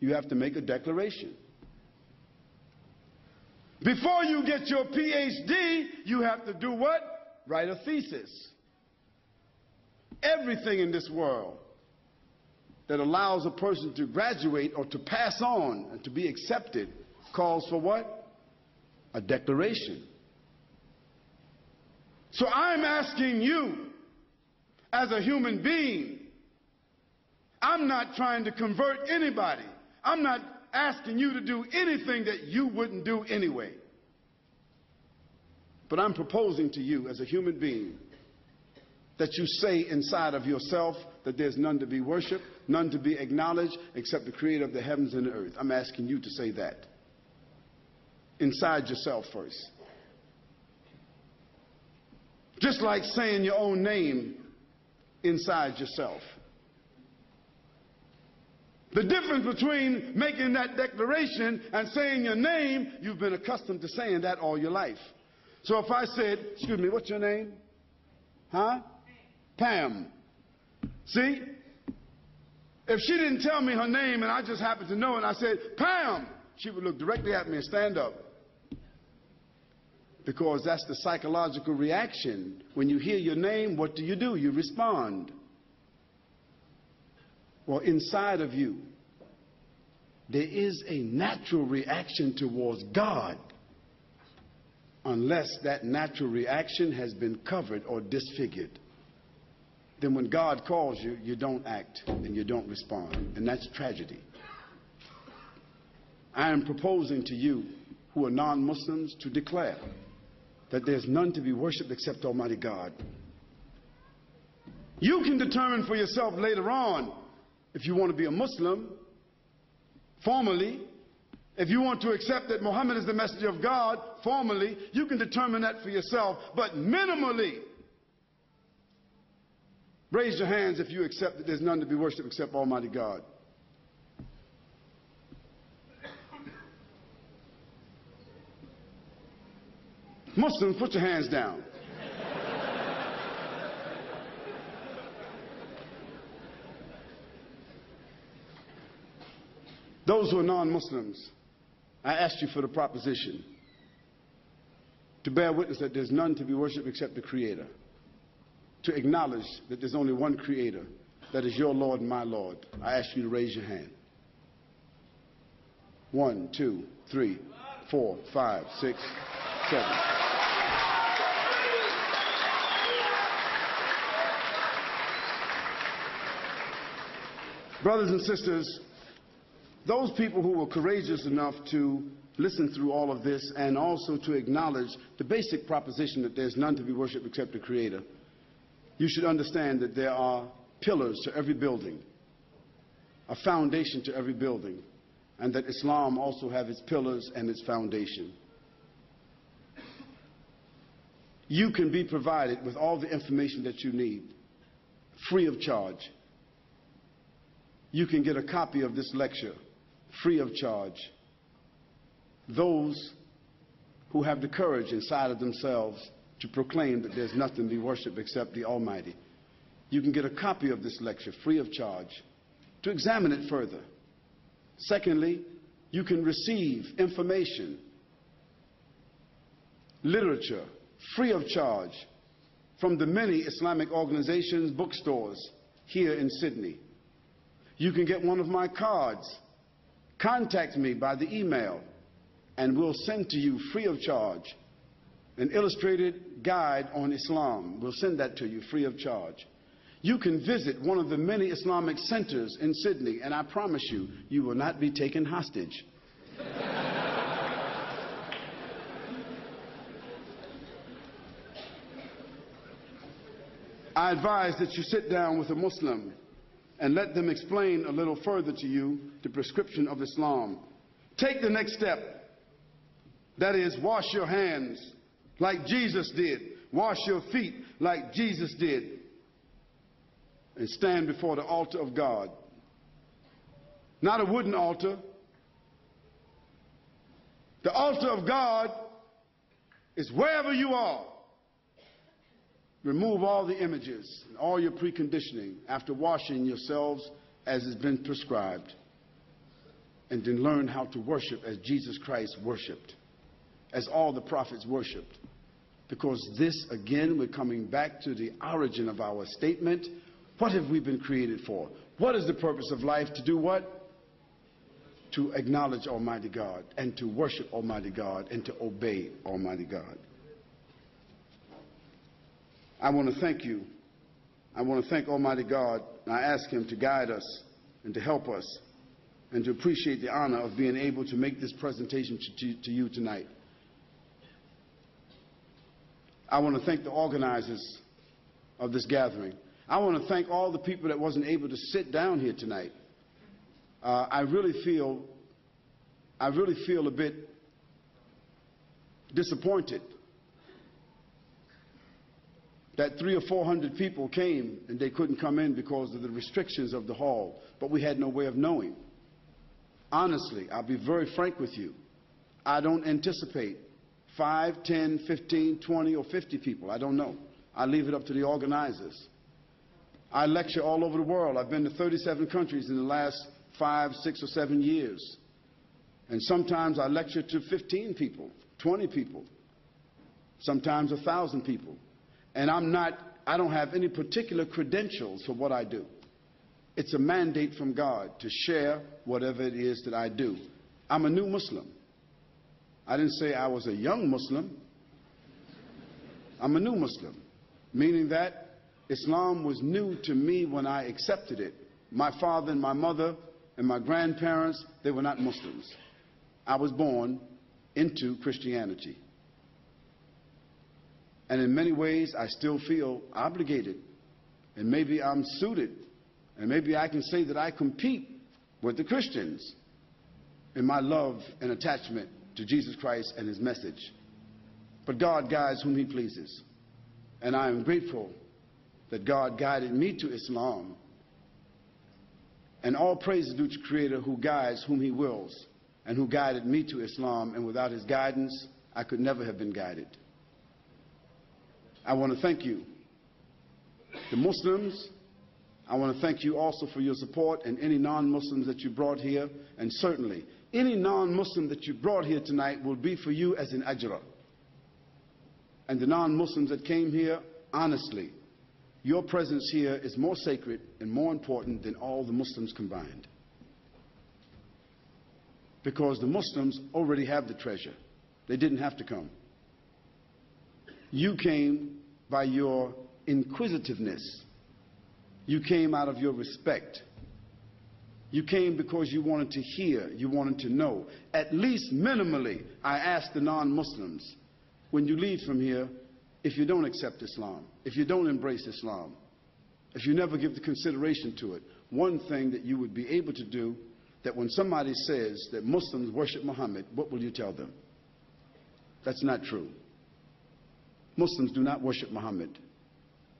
you have to make a declaration. Before you get your PhD, you have to do what? Write a thesis. Everything in this world that allows a person to graduate or to pass on and to be accepted calls for what? A declaration. So I'm asking you, as a human being, I'm not trying to convert anybody. I'm not asking you to do anything that you wouldn't do anyway. But I'm proposing to you as a human being that you say inside of yourself that there's none to be worshiped, none to be acknowledged except the creator of the heavens and the earth. I'm asking you to say that inside yourself first. Just like saying your own name inside yourself. The difference between making that declaration and saying your name, you've been accustomed to saying that all your life. So if I said, excuse me, what's your name? Huh? Pam. See? If she didn't tell me her name and I just happened to know it and I said, Pam, she would look directly at me and stand up. Because that's the psychological reaction. When you hear your name, what do? You respond. Well, inside of you, there is a natural reaction towards God, unless that natural reaction has been covered or disfigured. Then when God calls you, you don't act and you don't respond, and that's tragedy. I am proposing to you who are non-Muslims to declare that there's none to be worshipped except Almighty God. You can determine for yourself later on if you want to be a Muslim, formally. If you want to accept that Muhammad is the messenger of God, formally, you can determine that for yourself. But minimally, raise your hands if you accept that there's none to be worshipped except Almighty God. Muslims, put your hands down. Those who are non-Muslims, I asked you for the proposition to bear witness that there's none to be worshipped except the Creator, to acknowledge that there's only one Creator, that is your Lord and my Lord. I ask you to raise your hand. 1, 2, 3, 4, 5, 6, 7. Brothers and sisters, those people who were courageous enough to listen through all of this and also to acknowledge the basic proposition that there's none to be worshipped except the Creator, you should understand that there are pillars to every building, a foundation to every building, and that Islam also has its pillars and its foundation. You can be provided with all the information that you need, free of charge. You can get a copy of this lecture free of charge. Those who have the courage inside of themselves to proclaim that there's nothing to be worshipped except the Almighty. You can get a copy of this lecture free of charge to examine it further. Secondly, you can receive information, literature, free of charge from the many Islamic organizations, bookstores here in Sydney. You can get one of my cards. Contact me by the email, and we'll send to you free of charge an illustrated guide on Islam. We'll send that to you free of charge. You can visit one of the many Islamic centers in Sydney, and I promise you, you will not be taken hostage. I advise that you sit down with a Muslim and let them explain a little further to you the prescription of Islam. Take the next step. That is, wash your hands like Jesus did. Wash your feet like Jesus did. And stand before the altar of God. Not a wooden altar. The altar of God is wherever you are. Remove all the images and all your preconditioning after washing yourselves as has been prescribed. and then learn how to worship as Jesus Christ worshiped, as all the prophets worshiped. Because this, again, we're coming back to the origin of our statement. What have we been created for? What is the purpose of life? To do what? To acknowledge Almighty God and to worship Almighty God and to obey Almighty God. I want to thank you. I want to thank Almighty God, and I ask Him to guide us and to help us and to appreciate the honor of being able to make this presentation to you tonight. I want to thank the organizers of this gathering. I want to thank all the people that wasn't able to sit down here tonight. I really feel a bit disappointed that 300 or 400 people came and they couldn't come in because of the restrictions of the hall, but we had no way of knowing. Honestly, I'll be very frank with you. I don't anticipate 5, 10, 15, 20, or 50 people. I don't know. I leave it up to the organizers. I lecture all over the world. I've been to 37 countries in the last 5, 6, or 7 years. And sometimes I lecture to 15 people, 20 people, sometimes 1,000 people. And I don't have any particular credentials for what I do. It's a mandate from God to share whatever it is that I do. I'm a new Muslim. I didn't say I was a young Muslim. I'm a new Muslim, meaning that Islam was new to me when I accepted it. My father and my mother and my grandparents, they were not Muslims. I was born into Christianity. And in many ways, I still feel obligated. And maybe I'm suited. And maybe I can say that I compete with the Christians in my love and attachment to Jesus Christ and His message. But God guides whom He pleases. And I am grateful that God guided me to Islam. And all praise is due to Creator who guides whom He wills and who guided me to Islam. And without His guidance, I could never have been guided. I want to thank you, the Muslims. I want to thank you also for your support and any non-Muslims that you brought here. And certainly, any non-Muslim that you brought here tonight will be for you as an ajra. And the non-Muslims that came here, honestly, your presence here is more sacred and more important than all the Muslims combined. Because the Muslims already have the treasure. They didn't have to come. You came by your inquisitiveness. You came out of your respect. You came because you wanted to hear, you wanted to know. At least minimally, I ask the non-Muslims, when you leave from here, if you don't accept Islam, if you don't embrace Islam, if you never give the consideration to it, one thing that you would be able to do, that when somebody says that Muslims worship Muhammad, what will you tell them? That's not true. Muslims do not worship Muhammad.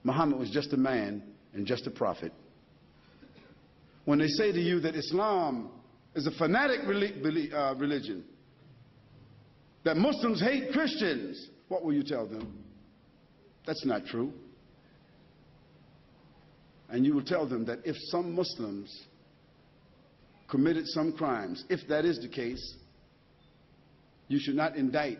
Muhammad was just a man and just a prophet. When they say to you that Islam is a fanatic religion, that Muslims hate Christians, what will you tell them? That's not true. And you will tell them that if some Muslims committed some crimes, if that is the case, you should not indict